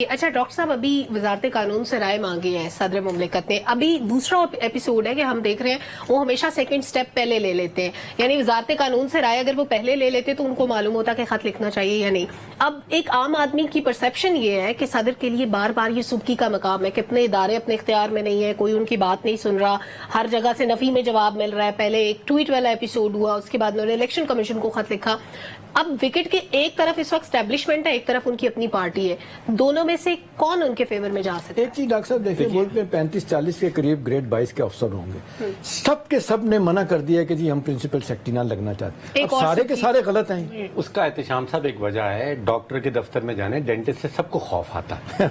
اچھا ڈاکٹر صاحب، ابھی وزارت قانون سے رائے مانگی ہے صدر مملکت نے. ابھی دوسرا ایپیسوڈ ہے کہ ہم دیکھ رہے ہیں وہ ہمیشہ سیکنڈ سٹیپ پہلے لے لیتے ہیں. یعنی وزارت قانون سے رائے اگر وہ پہلے لے لیتے تو ان کو معلوم ہوتا کہ خط لکھنا چاہیے یا نہیں. اب ایک عام آدمی کی پرسیپشن یہ ہے کہ صدر کے لیے بار بار یہ سبکی کا مقام ہے کہ اپنے ادارے اپنے اختیار میں نہیں ہے، کوئی ان کی بات نہیں سن رہا، ہر جگہ سے نفی میں جواب مل رہا ہے. پہلے ایک ٹویٹ والا ایپیسوڈ ہوا، اس کے بعد انہوں نے الیکشن کمیشن کو خط لکھا. اب وکٹ کے ایک طرف اس وقت اسٹیبلشمنٹ ہے، ایک طرف ان کی اپنی پارٹی ہے. دونوں میں سے کون ان کے فیور میں جا سکتا ہے؟ ایک چیز ڈاکٹر صاحب دیکھیں، ملک میں 35-40 کے قریب گریڈ 22 کے افسر ہوں گے. سب کے سب نے منع کر دیا کہ جی ہم پرنسپل سیکرٹری نہ لگنا چاہتے. اب سارے کے سارے غلط ہیں. اس کا احتشام صاحب ایک وجہ ہے، ڈاکٹر کے دفتر میں جانے ڈینٹسٹ سے سب کو خوف آتا ہے.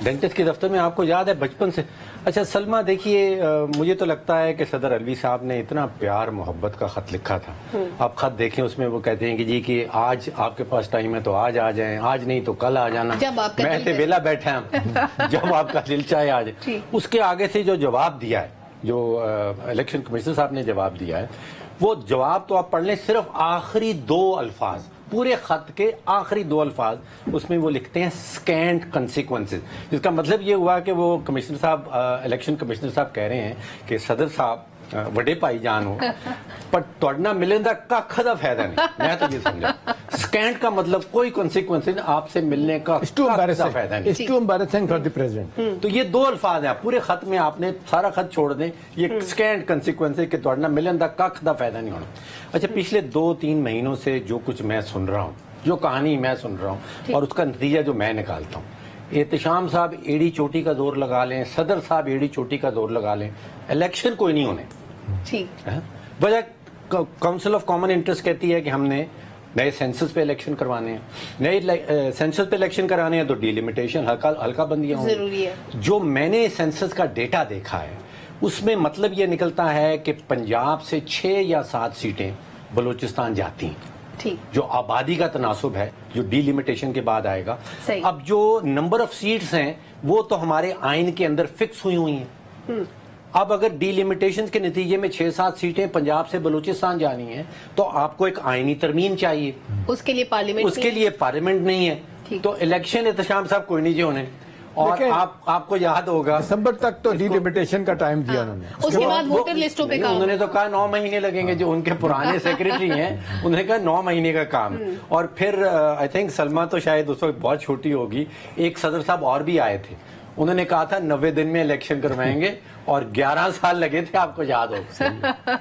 ڈینٹسٹ کے دفتر میں آپ کو یاد ہے بچپن سے. اچھا سلمہ دیکھیے، مجھے تو لگتا ہے کہ صدر علوی صاحب نے اتنا پیار محبت کا خط لکھا تھا. آپ خط دیکھیں، اس میں وہ کہتے ہیں کہ جی کہ آج آپ کے پاس ٹائم ہے تو آج آ جائیں، آج نہیں تو کل آ جانا، میں تے ویلا بیٹھا ہوں جب آپ کا دل چاہے آ جائے. اس کے آگے سے جو جواب دیا ہے، جو الیکشن کمشنر صاحب نے جواب دیا ہے، وہ جواب تو آپ پڑھ لیں، صرف آخری 2 الفاظ، پورے خط کے آخری 2 الفاظ اس میں وہ لکھتے ہیں سکینڈ کنسیکوینسز. جس کا مطلب یہ ہوا کہ وہ کمشنر صاحب، الیکشن کمشنر صاحب کہہ رہے ہیں کہ صدر صاحب وڈے بھائی جان ہو پر توڑنا ملنے دا ککھ دا فائدہ نہیں. میں تو یہ سمجھا سکینڈ کا مطلب کوئی کنسیکوینس آپ سے ملنے کا فائدہ نہیں. تو یہ 2 الفاظ ہیں پورے خط میں، آپ نے سارا خط چھوڑ دیں، یہ سکینڈ کنسیکوینس ہے کہ توڑنا ملنے دا ککھ دا فائدہ نہیں ہونا. اچھا پچھلے 2-3 مہینوں سے جو کچھ میں سن رہا ہوں، جو کہانی میں سن رہا ہوں اور اس کا نتیجہ جو میں نکالتا ہوں، احتشام صاحب ایڑی چوٹی کا زور لگا لیں، صدر صاحب ایڑی چوٹی کا زور لگا لیں، الیکشن کوئی نہیں ہونے. وجہ کاؤنسل آف کامن انٹرسٹ کہتی ہے کہ ہم نے نئے سینسس پہ الیکشن کروانے ہیں، نئے سینسس پہ الیکشن کرانے ہیں تو ڈی لمیٹیشن، ہلکا بندیاں ہوں ضروری ہے. جو میں نے سینسس کا ڈیٹا دیکھا ہے اس میں مطلب یہ نکلتا ہے کہ پنجاب سے 6 یا 7 سیٹیں بلوچستان جاتی ہیں، جو آبادی کا تناسب ہے جو ڈی لمیٹیشن کے بعد آئے گا. اب جو نمبر آف سیٹس ہیں وہ تو ہمارے آئین کے اندر فکس ہوئی ہیں. اب اگر ڈی لمیٹیشن کے نتیجے میں 6-7 سیٹیں پنجاب سے بلوچستان جانی ہیں تو آپ کو ایک آئینی ترمیم چاہیے، اس کے لیے پارلیمنٹ نہیں ہے. تو الیکشن احتشام صاحب کوئی نہیں جی ہونے. اور آپ کو یاد ہوگا دسمبر تک تو ڈی لمیٹیشن کا ٹائم دیا انہوں نے. اس کے بعد ووٹر لسٹوں پہ کام، انہوں نے تو کہا 9 مہینے لگیں گے. جو ان کے پرانے سیکریٹری ہیں انہوں نے کہا 9 مہینے کا کام. اور پھر آئی تھنک سلمہ تو شاید اس وقت بہت چھوٹی ہوگی، ایک صدر صاحب اور بھی آئے تھے، انہوں نے کہا تھا 90 دن میں الیکشن کروائیں گے اور 11 سال لگے تھے، آپ کو یاد ہوگا.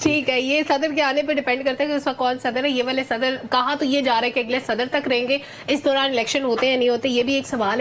ٹھیک ہے، یہ صدر کے آنے پہ ڈیپینڈ کرتا ہے کہ اس وقت کون صدر ہے. یہ والے صدر کہا تو یہ جا رہا ہے کہ اگلے صدر تک رہیں گے، اس دوران الیکشن ہوتے ہیں یا نہیں ہوتے یہ بھی ایک سوال ہے.